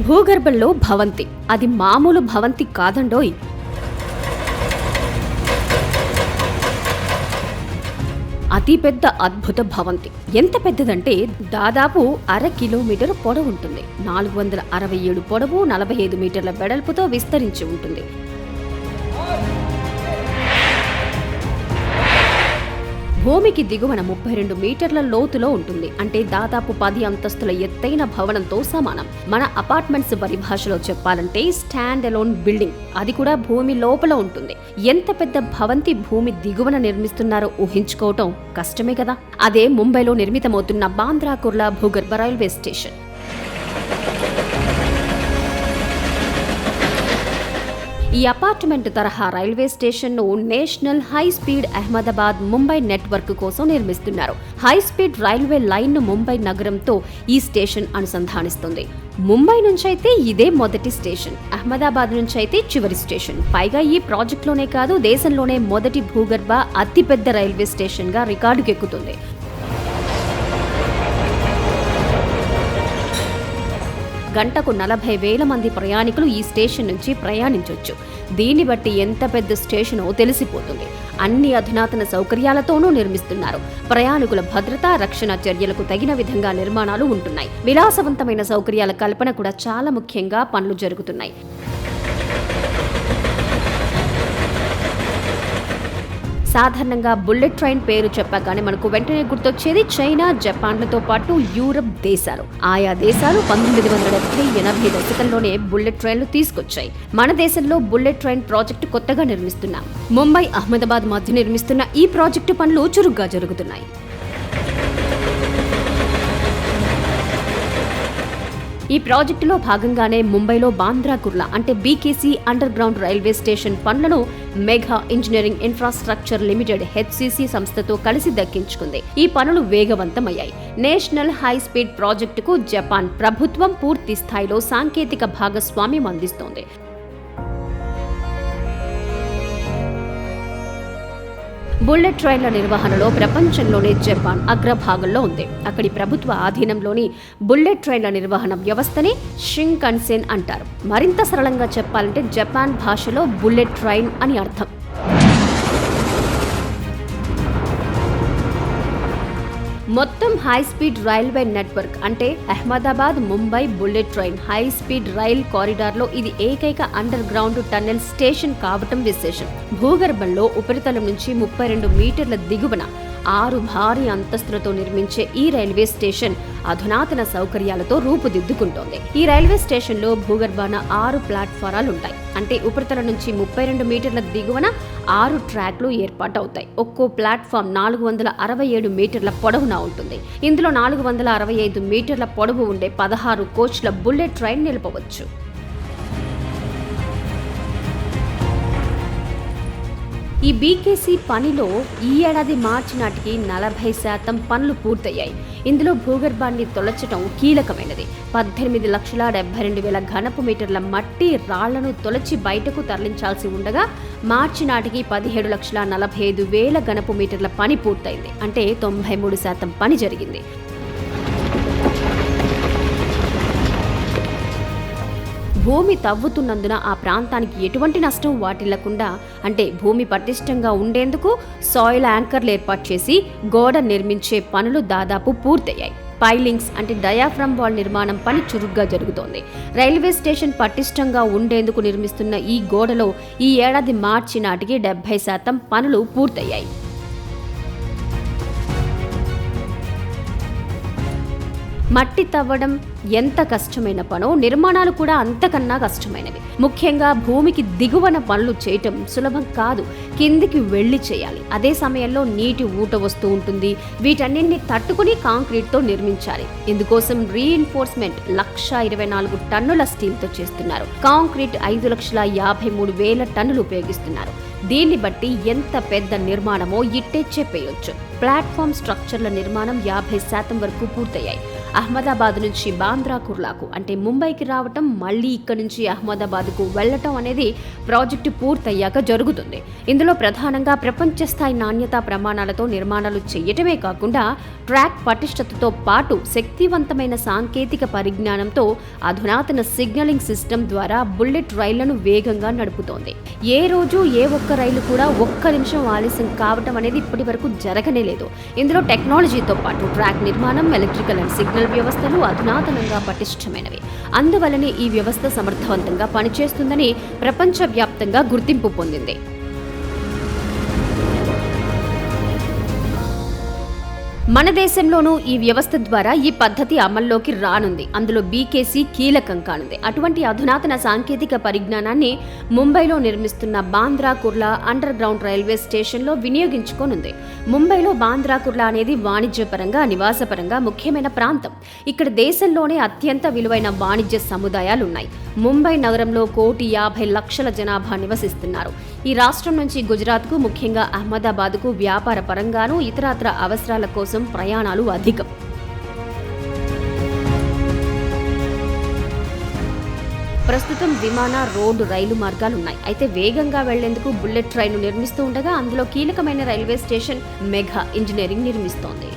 భూగర్భంలో భవంతి, అది మామూలు భవంతి కాదండోయ్. అతిపెద్ద అద్భుత భవంతి. ఎంత పెద్దదంటే దాదాపు 1/2 కిలోమీటర్ పొడవు ఉంటుంది. 467 పొడవు, 45 మీటర్ల వెడల్పుతో విస్తరించి ఉంటుంది. భూమికి దిగువన 32 మీటర్ల లోతులో ఉంటుంది. అంటే దాదాపు 10 అంతస్తుల ఎత్తైన భవనంతో సమానం. మన అపార్ట్మెంట్స్ పరిభాషలో చెప్పాలంటే స్టాండ్ అలోన్ బిల్డింగ్. అది కూడా భూమి లోపల ఉంటుంది. ఎంత పెద్ద భవంతి భూమి దిగువన నిర్మిస్తున్నారో ఊహించుకోవటం కష్టమే కదా. అదే ముంబైలో నిర్మితమవుతున్న బాంద్రా కుర్లా భూగర్భ రైల్వే స్టేషన్. ఈ అపార్ట్మెంట్ తరహా రైల్వే స్టేషన్ ను national high speed Ahmedabad Mumbai network కోసం నిర్మిస్తున్నారు. హై స్పీడ్ రైల్వే లైన్ ను ముంబై నగరంతో ఈ స్టేషన్ అనుసంధానిస్తుంది. ముంబై నుంచైతే ఇదే మొదటి స్టేషన్, అహ్మదాబాద్ నుంచైతే చివరి స్టేషన్. పైగా ఈ ప్రాజెక్టులోనే కాదు, దేశంలోనే మొదటి భూగర్భ అతిపెద్ద రైల్వే స్టేషన్ గా రికార్డుకెక్కుతుంది. గంటకు 40,000 మంది ప్రయాణికులు ఈ స్టేషన్ నుంచి ప్రయాణించొచ్చు. దీన్ని బట్టి ఎంత పెద్ద స్టేషనో తెలిసిపోతుంది. అన్ని అధునాతన సౌకర్యాలతోనూ నిర్మిస్తున్నారు. ప్రయాణికుల భద్రత, రక్షణ చర్యలకు తగిన విధంగా నిర్మాణాలు ఉంటున్నాయి. విలాసవంతమైన సౌకర్యాల కల్పన కూడా చాలా ముఖ్యంగా పనులు జరుగుతున్నాయి. సాధారణంగా బుల్లెట్ ట్రైన్ పేరు చెప్పగానే మనకు వెంటనే గుర్తొచ్చేది చైనా, జపాన్లతో పాటు యూరప్ దేశాలు. ఆయా దేశాలు 1970-80 దశకంలోనే బుల్లెట్ ట్రైన్లు తీసుకొచ్చాయి. మన దేశంలో బుల్లెట్ ట్రైన్ ప్రాజెక్టు కొత్తగా నిర్మిస్తున్నాం. ముంబై, అహ్మదాబాద్ మధ్య నిర్మిస్తున్న ఈ ప్రాజెక్టు పనులు చురుగ్గా జరుగుతున్నాయి. ఈ ప్రాజెక్టులో భాగంగానే ముంబైలో బాంద్రా కుర్లా అంటే BKC underground railway station పనులను mega engineering infrastructure limited HCC సంస్థతో కలిసి దక్కించుకుంది. ఈ పనులు వేగవంతమయ్యాయి. నేషనల్ హై స్పీడ్ ప్రాజెక్టుకు జపాన్ ప్రభుత్వం పూర్తి స్థాయిలో సాంకేతిక భాగస్వామ్యం అందిస్తోంది. బుల్లెట్ ట్రైన్ల నిర్వహణలో ప్రపంచంలోనే జపాన్ అగ్రభాగంలో ఉంది. అక్కడి ప్రభుత్వ ఆధీనంలోని బుల్లెట్ ట్రైన్ల నిర్వహణ వ్యవస్థని షింకన్సెన్ అంటారు. మరింత సరళంగా చెప్పాలంటే జపాన్ భాషలో బుల్లెట్ ట్రైన్ అని అర్థం. మొత్తం హై స్పీడ్ రైల్వే నెట్వర్క్ అంటే Ahmedabad Mumbai bullet train high speed rail కారిడార్లో ఇది ఏకైక అండర్ గ్రౌండ్ టన్నెల్ స్టేషన్ కావటం విశేషం. భూగర్భంలో ఉపరితలం నుంచి 32 మీటర్ల దిగువన 6 భారీ అంతస్తులతో నిర్మించే ఈ రైల్వే స్టేషన్ అధునాతన సౌకర్యాలతో రూపుదిద్దుకుంటోంది. ఈ రైల్వే స్టేషన్లో భూగర్భాన 6 ప్లాట్ఫారాలుంటాయి. అంటే ఉపరితలం నుంచి 32 మీటర్ల దిగువన 6 ట్రాక్లు ఏర్పాటవుతాయి. ఒక్కో ప్లాట్ఫామ్ 467 మీటర్ల పొడవున ఉంటుంది. ఇందులో 465 మీటర్ల పొడవు ఉండే 16 కోచ్ల బుల్లెట్ ట్రైన్ నిలపవచ్చు. ఈ బీకేసీ పనిలో ఈ ఏడాది మార్చి నాటికి 40% పనులు పూర్తయ్యాయి. ఇందులో భూగర్భాన్ని తొలచడం కీలకమైనది. 18,72,000 ఘనపు మీటర్ల మట్టి రాళ్లను తొలచి బయటకు తరలించాల్సి ఉండగా మార్చి నాటికి 17,45,000 ఘనపు మీటర్ల పని పూర్తయింది. అంటే 93% పని జరిగింది. భూమి తవ్వుతున్నందున ఆ ప్రాంతానికి ఎటువంటి నష్టం వాటిల్లకుండా అంటే భూమి పటిష్టంగా ఉండేందుకు సాయిల్ యాంకర్లు ఏర్పాటు చేసి గోడ నిర్మించే పనులు దాదాపు పూర్తయ్యాయి. పైలింగ్స్ అంటే డయాఫ్రమ్ వాల్ నిర్మాణం పని చురుగ్గా జరుగుతోంది. రైల్వే స్టేషన్ పటిష్టంగా ఉండేందుకు నిర్మిస్తున్న ఈ గోడలో ఈ ఏడాది మార్చి నాటికి 70% పనులు పూర్తయ్యాయి. మట్టి తవ్వడం ఎంత కష్టమైన పనో నిర్మాణాలు కూడా అంతకన్నా కష్టమైనవి. ముఖ్యంగా భూమికి దిగువన పనులు చేయటం సులభం కాదు. కిందికి వెళ్లి చేయాలి. అదే సమయంలో నీటి ఊట వస్తూ ఉంటుంది. వీటన్నింటినీ తట్టుకుని కాంక్రీట్తో నిర్మించాలి. ఇందుకోసం రీఇన్ఫోర్స్మెంట్ 1,24 టన్నుల స్టీల్తో చేస్తున్నారు. కాంక్రీట్ 5,53,000 టన్నులు ఉపయోగిస్తున్నారు. దీన్ని బట్టి ఎంత పెద్ద నిర్మాణమో ఇట్టే చెప్పేయొచ్చు. ప్లాట్ఫామ్ స్ట్రక్చర్ల నిర్మాణం 50% వరకు పూర్తయ్యాయి. అహ్మదాబాద్ నుంచి బాంద్రా కుర్లాకు అంటే ముంబైకి రావటం, మళ్ళీ ఇక్కడి నుంచి అహ్మదాబాద్కు వెళ్లటం అనేది ప్రాజెక్టు పూర్తయ్యాక జరుగుతుంది. ఇందులో ప్రధానంగా ప్రపంచ స్థాయి నాణ్యతా ప్రమాణాలతో నిర్మాణాలు చేయటమే కాకుండా ట్రాక్ పటిష్టతతో పాటు శక్తివంతమైన సాంకేతిక పరిజ్ఞానంతో అధునాతన సిగ్నలింగ్ సిస్టమ్ ద్వారా బుల్లెట్ రైళ్లను వేగంగా నడుపుతోంది. ఏ రోజు ఏ ఒక్క రైలు కూడా ఒక్క నిమిషం ఆలస్యం కావటం అనేది ఇప్పటి వరకు జరగనే లేదు. ఇందులో టెక్నాలజీతో పాటు ట్రాక్ నిర్మాణం, ఎలక్ట్రికల్ అండ్ సిగ్నల్ వ్యవస్థలు అధునాతనంగా పటిష్టమైనవి. అందువల్లనే ఈ వ్యవస్థ సమర్థవంతంగా పనిచేస్తుందని ప్రపంచవ్యాప్తంగా గుర్తింపు పొందింది. మన దేశంలోనూ ఈ వ్యవస్థ ద్వారా ఈ పద్ధతి అమల్లోకి రానుంది. అందులో బీకేసీ కీలకం కానుంది. అటువంటి అధునాతన సాంకేతిక పరిజ్ఞానాన్ని ముంబైలో నిర్మిస్తున్న Bandra Kurla under ground railway స్టేషన్లో వినియోగించుకోనుంది. ముంబైలో బాంద్రా కుర్లా అనేది వాణిజ్యపరంగా, నివాసపరంగా ముఖ్యమైన ప్రాంతం. ఇక్కడ దేశంలోనే అత్యంత విలువైన వాణిజ్య సముదాయాలున్నాయి. ముంబై నగరంలో 1,50,00,000 జనాభా నివసిస్తున్నారు. ఈ రాష్ట్రం నుంచి గుజరాత్కు, ముఖ్యంగా అహ్మదాబాద్కు వ్యాపార పరంగానూ ఇతరత్ర అవసరాల కోసం ప్రయాణాలు అధికం. ప్రస్తుతం విమాన, రోడ్డు, రైలు మార్గాలున్నాయి. అయితే వేగంగా వెళ్లేందుకు బుల్లెట్ ట్రైన్ నిర్మిస్తూ ఉండగా అందులో కీలకమైన రైల్వే స్టేషన్ మెగా ఇంజనీరింగ్ నిర్మిస్తోంది.